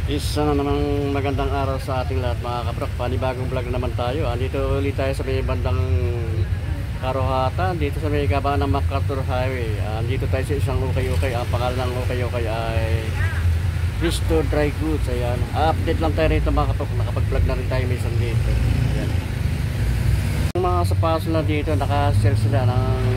Isa na namang magandang araw sa ating lahat mga kabrok. Panibagong vlog na naman tayo. Andito ulit tayo sa may bandang Karohatan, dito sa may kabaan ng MacArthur Highway. Andito tayo sa isang ukay-ukay. Ang pangalan ng ukay-ukay ay Cristo Dry Goods. Ayan. Update lang tayo rito mga kabrok. Nakapag-vlog na rin tayo minsan dito. Ayan. Yung mga sapatos na dito, naka-sell sila ng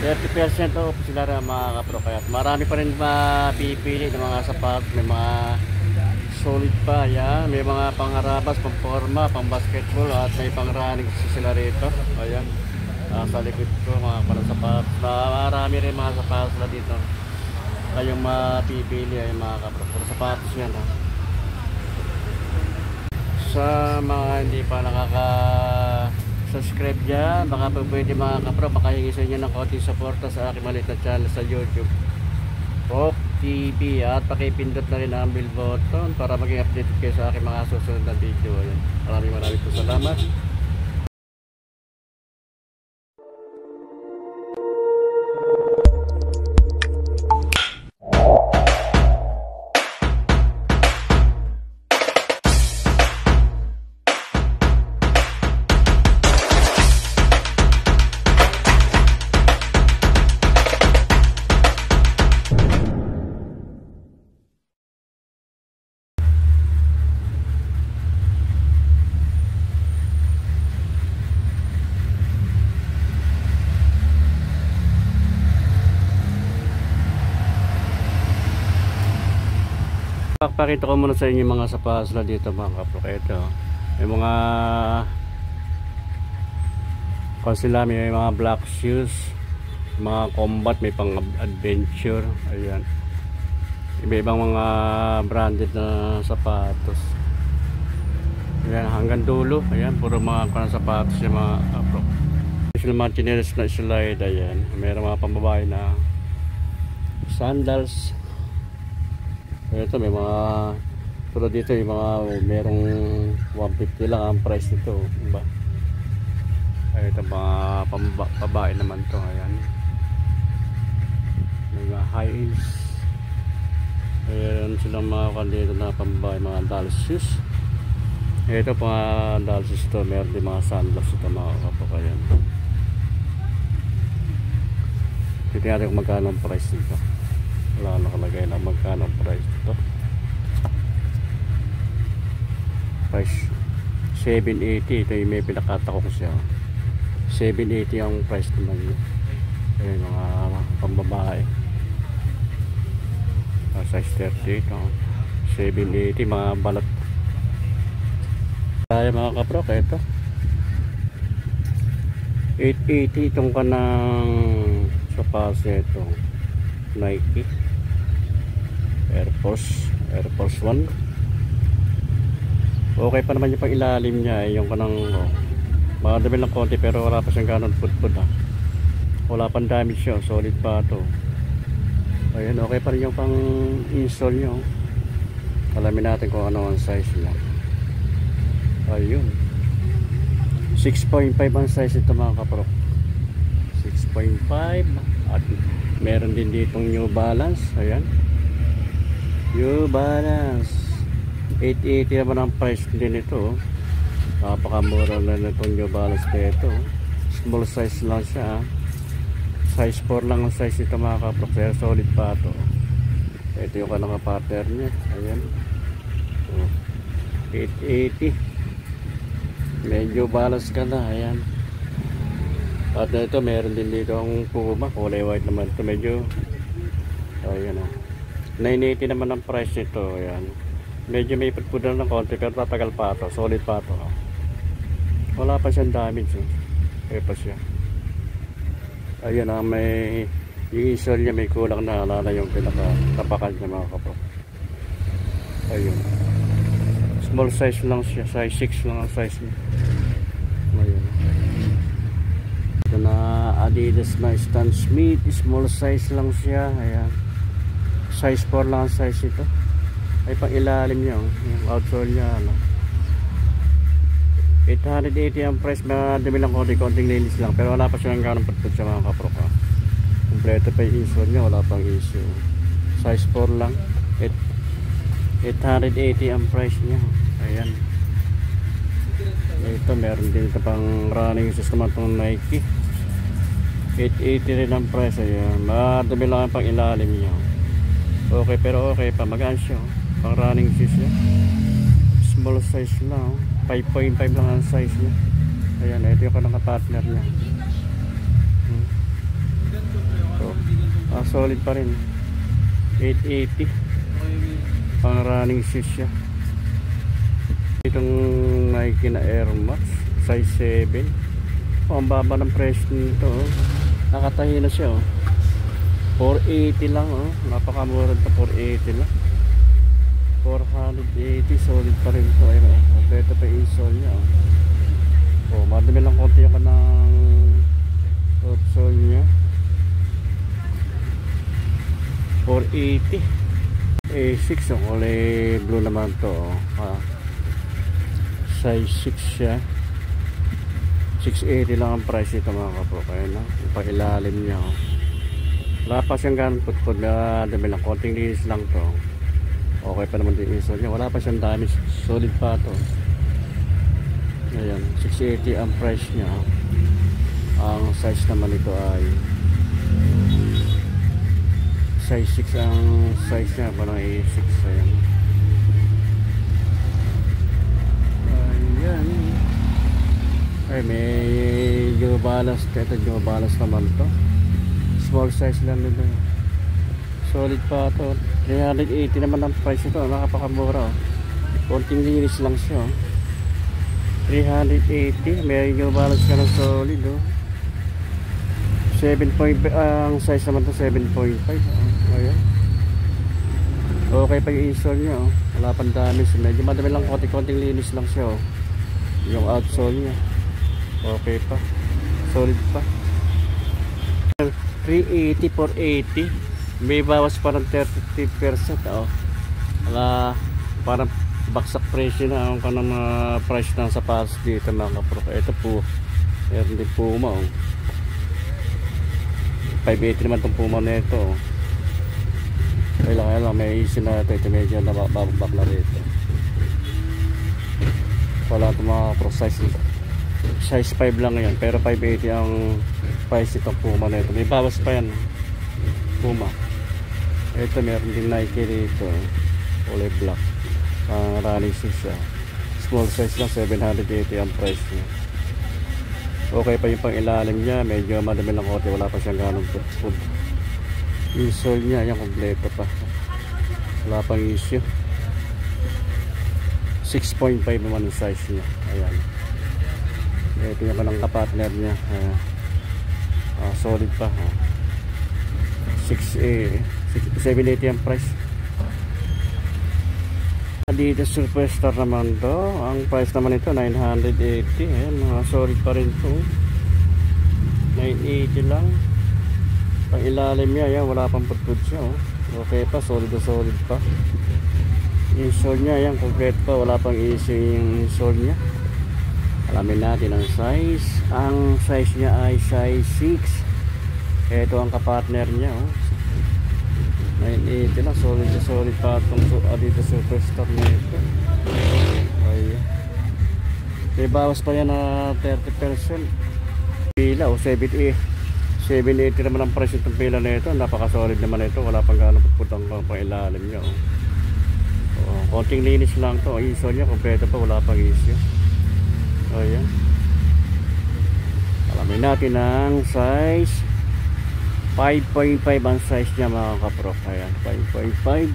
30% off sila rin mga kapro. Kaya marami pa rin mapipili ng mga sapatos. May mga solid pa yan. May mga pangharabas, pang-forma, pang-basketball, at may pang-running sila rito. Ayan, sa likod ko mga parang sapatos. Marami rin mga sapatos na dito kayong mapipili ay mga kapro. Pero sapatos yan ha. Sa mga hindi pa subscribe dyan, baka pwede mga kapro, baka hingi sa inyo ng konting suporta sa aking maliit na channel sa YouTube Rock TV, at pakipindot na rin ang bell button para maging updated kayo sa aking mga susunod na video. Ayan. Maraming po salamat. Pakita ko muna sa inyo mga sapatos na dito mga kapro. Ito, may mga sila, may mga black shoes, mga combat, may pang adventure. Ayan, iba-ibang mga branded na sapatos. Ayan, hanggang dulo. Ayan, puro mga sapatos yung mga kapro. Sila mga chinelas na slide. Ayan, mayroon mga pambabae na sandals. Ito may mga, pero dito yung mga merong 150 lang ang price nito, diba? Ito mga pambabae naman to. Ayan, mga high heels. Ayan silang mga kandito na pambabae, mga doll shoes. Ito mga doll shoes to, meron din mga sandals ito mga kapok. Ayan, titignan natin kung magkano ang price nito. Wala nakalagay na magkano ang price dito. Price 780. Ito yung may pinakatakok siya. 780 ang price naman yun. Ayan, mga pambabae, size 38 no? 780, mga balat tayo mga kapro. Kaya ito 880 itong kanang sapatos ito, Nike Air Force 1. Okay pa naman yung pang ilalim niya, yung kanang mga dami lang konti, pero wala pa siyang ganon pudpud ha. Wala pang damage siya, solid pa ito. Ayan, okay pa rin yung pang install nyo. Alamin natin kung ano ang size niya. Ayun, 6.5 ang size ito mga kapro. 6.5. At meron din ditong New Balance. Ayan, New Balance 880 naman ang price din ito. Napakamura na itong New Balance dito. Small size lang siya. Size 4 lang ang size ito mga kapro. Pero solid pa ito. Ito yung kanang pattern niya. Ayan, 880. Medyo balance ka na. Ayan. At ito meron din dito ang Puma, kulay white naman ito. Medyo ayan, 980 naman ang price nito. Ayan, medyo may pagpudal ng konti, pero tatagal pa ito, solid pa ito. Wala pa siyang damage kaya pa siya. Ayan, may yung insole niya may kulang na, lala yung pinakatapakan niya mga kapro. Ayun, small size lang siya, size 6 lang ang size niya. Ayun, ito na Adidas na Stan Smith, small size lang siya. Ayan, size 4 lang ang size ito. Ay pang ilalim niya, yung outsole niya, ano. 880 ang price. Madami lang konting linis lang, pero wala pa siyang ganong patput sa mga kapro ka. Kompleto pa yung insole niya, wala pang issue. Size 4 lang. 880 ang price niya. Ayan. Ito meron din ito pang running system itong Nike. 880 rin ang price. Ayan. Madumi lang ang pang ilalim niya. Okay, pero okay pa. Magaan siya. Pang running system. Small size lang. 5.5 lang ang size niya. Ayan. Ito yung kanang partner niya. So, solid pa rin. 880. Pang running shoes siya. Itong Nike na Air Max size 7. Ang baba ng price nito. Nakatahi na siya. 480 lang. Napakamura ito. 480 lang. 480. Solid pa rin ito. Kompleto pa yung insole niya. Madami lang konti yung kanang outsole niya. 480. A6 ang kulay blue naman to. Size 6 siya. 680 lang ang price ito mga kapro. Kaya na, pag-ilalim niya. Wala pa siyang ganun putpud na dami lang. Konting linis lang to. Okay pa naman din insole niya. Wala pa siyang damage. Solid pa to. Ayan, 680 ang price niya. Ang size naman ito ay size 6 ang size niya. Parang A6. Ayan. Ayan. Ay, may New Balance. Ito New Balance naman to. Small size lang nito. Solid pa to. 380 naman ang price ito. Nakapakamura. Konting linis lang siya. 380. May New Balance ka ng solid. 7.5 ang size naman to. 7.5. Ayan. Okay pa yung insole niya. Wala pang damage. Medyo madami lang. Konting linis lang siya. Yung outsole niya. Okay pa. Solid pa. 380, 480. May bawas parang 30%. Wala, parang baksak presyo na ang kanang price ng sapatos dito mga kapro. Ito po, meron din Puma. 580 naman itong Puma na ito. Kaya lang may easy na ito. Ito medyo nababak na rito. Wala itong mga kapro size 5 lang yan, pero 580 ang price itong Puma na ito. May bawas pa yan Puma. Ito meron din Nike dito, kulay black, running shoes. Small size lang, 780 ang price niya. Okay pa yung pang ilalim niya. Medyo madami lang kote, wala pa siyang ganong food. Yung sole niya, yan kompleto pa, wala pang issue. 6.5 naman ang size niya. Ayan. Ito yung kanang kapartner niya. Solid pa. 780 ang price. Adidas Superstar naman to. Ang price naman ito 980. Ayan, solid pa rin to. 980 lang. Pang ilalim niya, yan, wala pang putpud siya. Okay pa, solid pa. Yung sole niya, yan, complete pa. Wala pang issue yung sole niya. Alamin natin ang size. Ang size niya ay size 6. Ito ang kapartner niya. 980 lang. Solid pa itong Adidas Superstar nito. Ayan. May bawas pa yan na 30%. Pila 780 naman ang price itong pila na ito. Napaka-solid naman ito. Wala pang gano'ng putputang pang ilalim niya. Konting linis lang to. Ang insole niya kompleto pa. Wala pang issue. Ayan. Alamin natin ang size. 5.5 ang size niya mga kapro. Ayan, 5.5.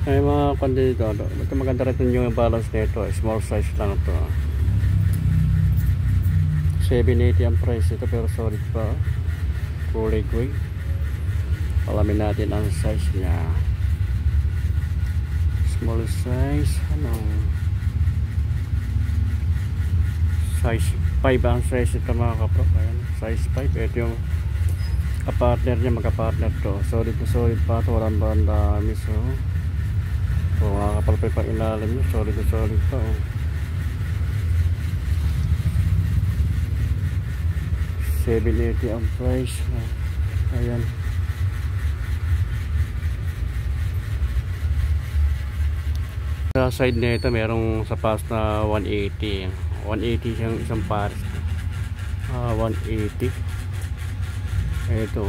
Ay mga kandito. Ito maganda rin yung balance nito. Small size lang ito. 780 ang price ito pero solid pa. Kulay gray. Alamin natin ang size niya. Small size, size 5 ang size ito mga kapro. Ayan, size 5. Ito yung kapartner niya, magkapartner to. Solid pa ito, walang dami. So makakapalpay pa ilalim niya. Solid pa. 780 ang price. Ayan. Sa side na ito, merong sapatos na 180. 180 siyang isang pares. 180. Ito.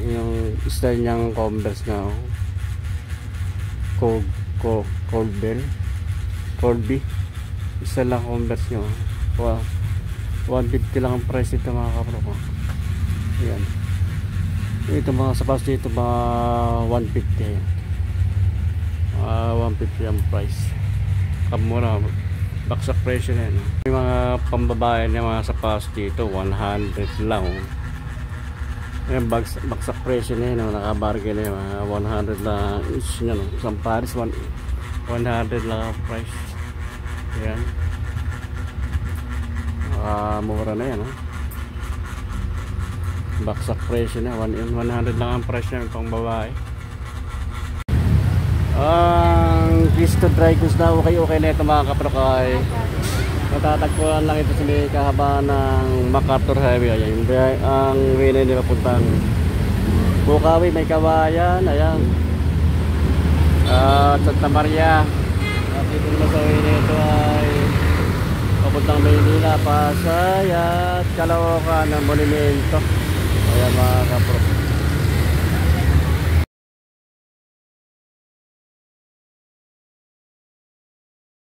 Yung style niyang Converse na Colby. Isa lang Converse nyo. 150 lang ang price ito mga kapro ko. Ayan. Ito mga sapatos dito mga 150. 150 ang price. Kamura. Baksak presyo na yun. Yung mga pambabae na mga sapatos dito 100 lang. Yung baksak presyo na yun. Nakabargain na yun. 100 lang each nyo. Isang pares 100 lang ang price. Ayan. Mura na yan. Baksak presyo na. 100 lang ang price na pang babae. Ang Cristo Dry Goods na okay na ito mga kaprokay. Matatagpuan lang ito sa may kahabaan ng MacArthur Highway. Ayan, ang way na hindi papuntang Bukawi, may Kawayan. Ayan, Santa Maria. At dito naman sa way na ito ay papuntang Maynila, Pasay at Caloocan ng Monumento. Ayan mga kaprokay.